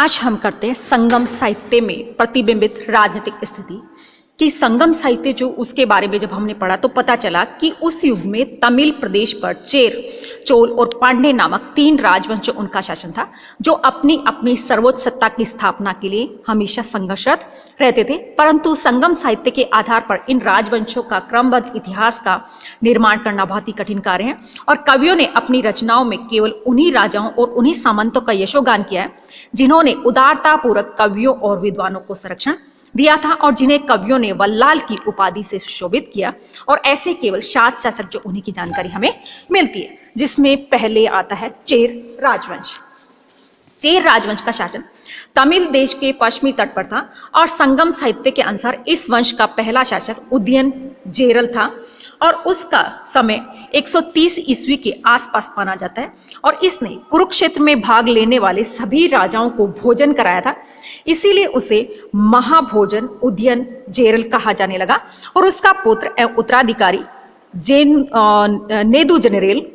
आज हम करते हैं संगम साहित्य में प्रतिबिंबित राजनीतिक स्थिति कि संगम साहित्य जो उसके बारे में जब हमने पढ़ा तो पता चला कि उस युग में तमिल प्रदेश पर चेर, चोल और पांड्य नामक 3 राजवंश उनका शासन था, जो अपनी अपनी सर्वोच्च सत्ता की स्थापना के लिए हमेशा संघर्षरत रहते थे। परंतु संगम साहित्य के आधार पर इन राजवंशों का क्रमबद्ध इतिहास का निर्माण करना बहुत ही कठिन कार्य है और कवियों ने अपनी रचनाओं में केवल उन्हीं राजाओं और उन्हीं सामंतों का यशोगान किया है जिन्होंने उदारतापूर्वक कवियों और विद्वानों को संरक्षण दिया था और जिन्हें कवियों ने वल्लाल की उपाधि से सुशोभित किया। और ऐसे केवल 7 शासक जो उन्हीं की जानकारी हमें मिलती है, जिसमें पहले आता है चेर राजवंश। चेर राजवंश का शासन तमिल देश के पश्चिमी तट पर था और संगम साहित्य के अनुसार इस वंश का पहला शासक उदयन जेरल था और उसका समय 130 ईस्वी के आसपास माना जाता है और इसने कुरुक्षेत्र में भाग लेने वाले सभी राजाओं को भोजन कराया था, इसीलिए उसे महाभोजन उदयन जेरल कहा जाने लगा। और उसका पुत्र एवं उत्तराधिकारी नेदु जनरेल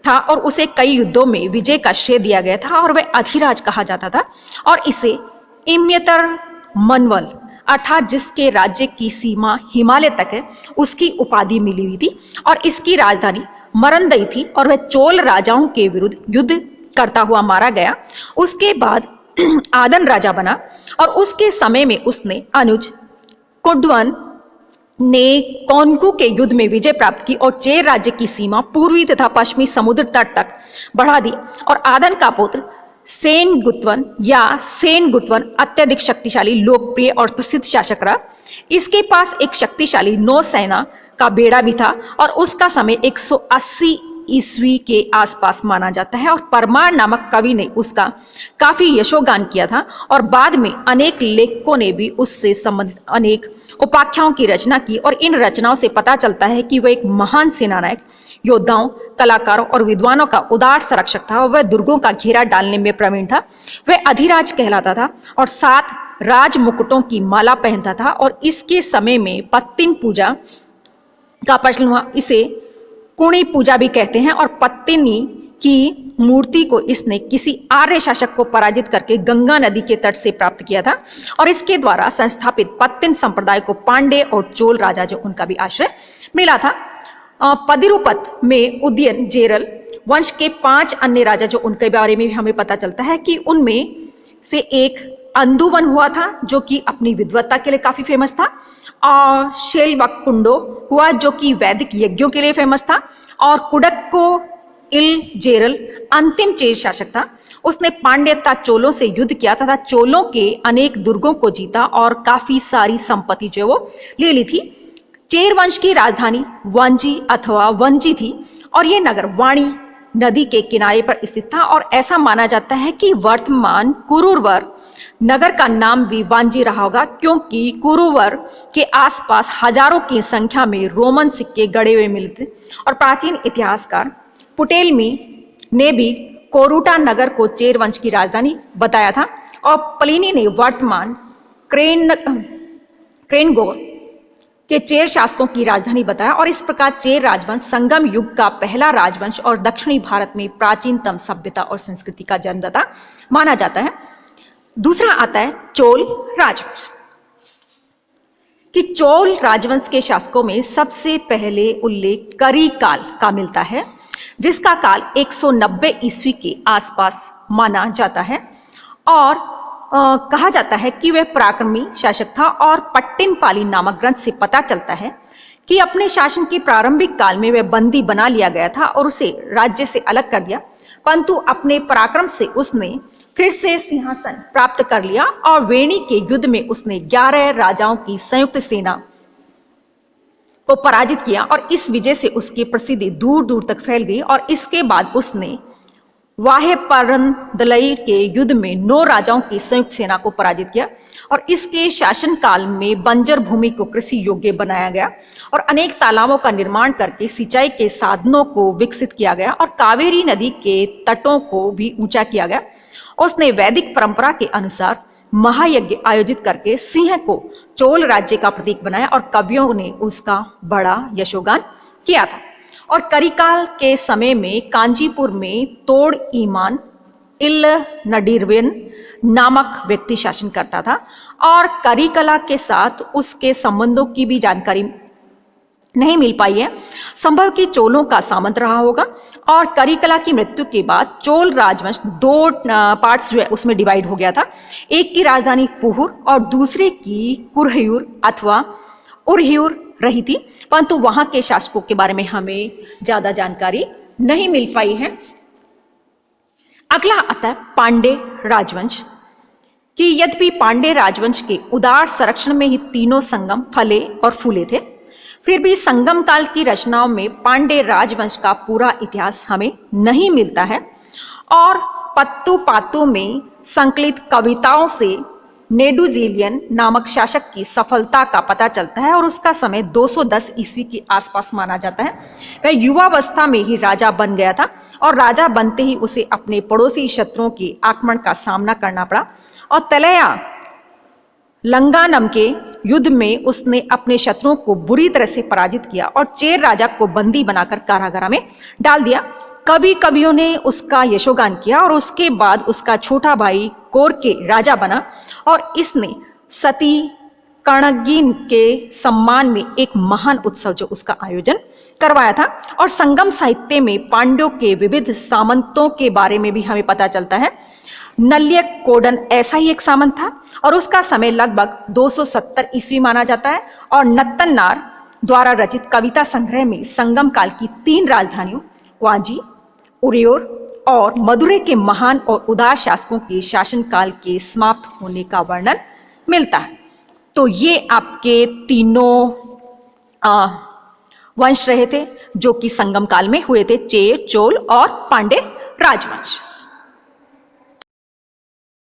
था और उसे कई युद्धों में विजय का श्रेय दिया गया था और वह अधिराज कहा जाता था और इसे इम्यतर मनवल अर्थात जिसके राज्य की सीमा हिमालय तक है उसकी उपाधि मिली हुई थी और इसकी राजधानी मरंदई थी और वह चोल राजाओं के विरुद्ध युद्ध करता हुआ मारा गया। उसके बाद आदन राजा बना और उसके समय में उसने अनुज कोडवन ने कोनकू के युद्ध में विजय प्राप्त की और चेर राज्य की सीमा पूर्वी तथा पश्चिमी समुद्र तट तक बढ़ा दी। और आदन का पुत्र सेन गुटवन अत्यधिक शक्तिशाली, लोकप्रिय और प्रसिद्ध शासक रहा। इसके पास एक शक्तिशाली नौसेना का बेड़ा भी था और उसका समय 180 ईस्वी के आसपास माना जाता है और परमार नामक कवि ने उसका काफी यशोगान किया था और बाद में अनेक लेखकों ने भी उससे संबंधित अनेक उपाख्यानों की रचना की और इन रचनाओं से पता चलता है कि वह एक महान सेनानायक, योद्धाओं, कलाकारों और विद्वानों का उदार संरक्षक था और वह दुर्गों का घेरा डालने में प्रवीण था। वह अधिराज कहलाता था और 7 राज मुकुटों की माला पहनता था और इसके समय में पत्तिन पूजा का प्रचलन हुआ। इसे कुणी पूजा भी कहते हैं और पत्तिनी की मूर्ति को इसने किसी आर्य शासक को पराजित करके गंगा नदी के तट से प्राप्त किया था और इसके द्वारा संस्थापित पत्तिन संप्रदाय को पांडे और चोल राजा जो उनका भी आश्रय मिला था। पदिरुपत में उदयन जेरल वंश के 5 अन्य राजा जो उनके बारे में भी हमें पता चलता है कि उनमें से एक अंदुवन हुआ था जो कि अपनी विद्वत्ता के लिए काफी फेमस था और शेलवकुंडो हुआ जो कि वैदिक यज्ञों के लिए फेमस था और कुडक्को इल जेरल अंतिम चेर शासक था। उसने पांड्य तथा चोलों से युद्ध किया तथा चोलों के अनेक दुर्गों को जीता और काफी सारी संपत्ति जो वो ले ली थी। चेर वंश की राजधानी वांजी अथवा वंजी थी और यह नगर वाणी नदी के किनारे पर स्थित था और ऐसा माना जाता है कि वर्तमान कुरुवर नगर का नाम भी वांजी रहा होगा क्योंकि कुरुवर के आसपास हजारों की संख्या में रोमन सिक्के गड़े हुए मिलते और प्राचीन इतिहासकार पुटेलमी ने भी कोरुटा नगर को चेर वंश की राजधानी बताया था और प्लिनी ने वर्तमान क्रेनगोर के चेर शासकों की राजधानी बताया और इस प्रकार चेर राजवंश संगम युग का पहला राजवंश और दक्षिणी भारत में प्राचीनतम सभ्यता और संस्कृति का जन्मदाता माना जाता है। दूसरा आता है चोल राजवंश कि चोल राजवंश के शासकों में सबसे पहले उल्लेख करी काल का मिलता है जिसका काल 190 ईस्वी के आसपास माना जाता है और कहा जाता है कि वह पराक्रमी शासक था और पट्टिनपाली नामक ग्रंथ से पता चलता है कि अपने शासन के प्रारंभिक काल में वह बंदी बना लिया गया था और उसे राज्य से अलग कर दिया, परंतु अपने पराक्रम से उसने फिर से सिंहासन प्राप्त कर लिया और वेणी के युद्ध में उसने 11 राजाओं की संयुक्त सेना को पराजित किया और इस विजय से उसकी प्रसिद्धि दूर दूर तक फैल गई और इसके बाद उसने वाहेपरंदलई के युद्ध में 9 राजाओं की संयुक्त सेना को पराजित किया और इसके शासनकाल में बंजर भूमि को कृषि योग्य बनाया गया और अनेक तालाबों का निर्माण करके सिंचाई के साधनों को विकसित किया गया और कावेरी नदी के तटों को भी ऊंचा किया गया। उसने वैदिक परंपरा के अनुसार महायज्ञ आयोजित करके सिंह को चोल राज्य का प्रतीक बनाया और कवियों ने उसका बड़ा यशोगान किया था। और करिकाल के समय में कांचीपुर में तोड़ ईमान इल नडीरवेन नामक व्यक्ति शासन करता था और करिकला के साथ उसके संबंधों की भी जानकारी नहीं मिल पाई है। संभव कि चोलों का सामंत रहा होगा और करिकला की मृत्यु के बाद चोल राजवंश दो पार्ट्स जो है उसमें डिवाइड हो गया था। एक की राजधानी पुहुर और दूसरे की कुरहयूर अथवा उरहयूर रही थी, परंतु वहां के शासकों के बारे में हमें ज्यादा जानकारी नहीं मिल पाई है। अगला आता है पांडे राजवंश कि यद्यपि पांडे राजवंश के उदार संरक्षण में ही तीनों संगम फले और फूले थे, फिर भी संगम काल की रचनाओं में पांडे राजवंश का पूरा इतिहास हमें नहीं मिलता है और पत्तू पातू में संकलित कविताओं से नेडुजिलियन नामक शासक की सफलता का पता चलता है और उसका समय 210 ईस्वी के आसपास माना जाता है। वह युवावस्था में ही राजा बन गया था और राजा बनते ही उसे अपने पड़ोसी शत्रुओं के आक्रमण का सामना करना पड़ा और तलैया लंगानम के युद्ध में उसने अपने शत्रुओं को बुरी तरह से पराजित किया और चेर राजा को बंदी बनाकर कारागार में डाल दिया। कवियों ने उसका यशोगान किया और उसके बाद उसका छोटा भाई कोर के राजा बना और इसने सती कर्णगी के सम्मान में एक महान उत्सव जो उसका आयोजन करवाया था। और संगम साहित्य में पांड्यों के विविध सामंतों के बारे में भी हमें पता चलता है। नल्यक कोडन ऐसा ही एक सामंत था और उसका समय लगभग 270 ईस्वी माना जाता है और नत्तन्नार द्वारा रचित कविता संग्रह में संगम काल की 3 राजधानियों वांजी, उरैयूर और मदुरै के महान और उदार शासकों के शासनकाल के समाप्त होने का वर्णन मिलता है। तो ये आपके तीनों वंश रहे थे जो कि संगम काल में हुए थे, चेर, चोल और पांडे राजवंश।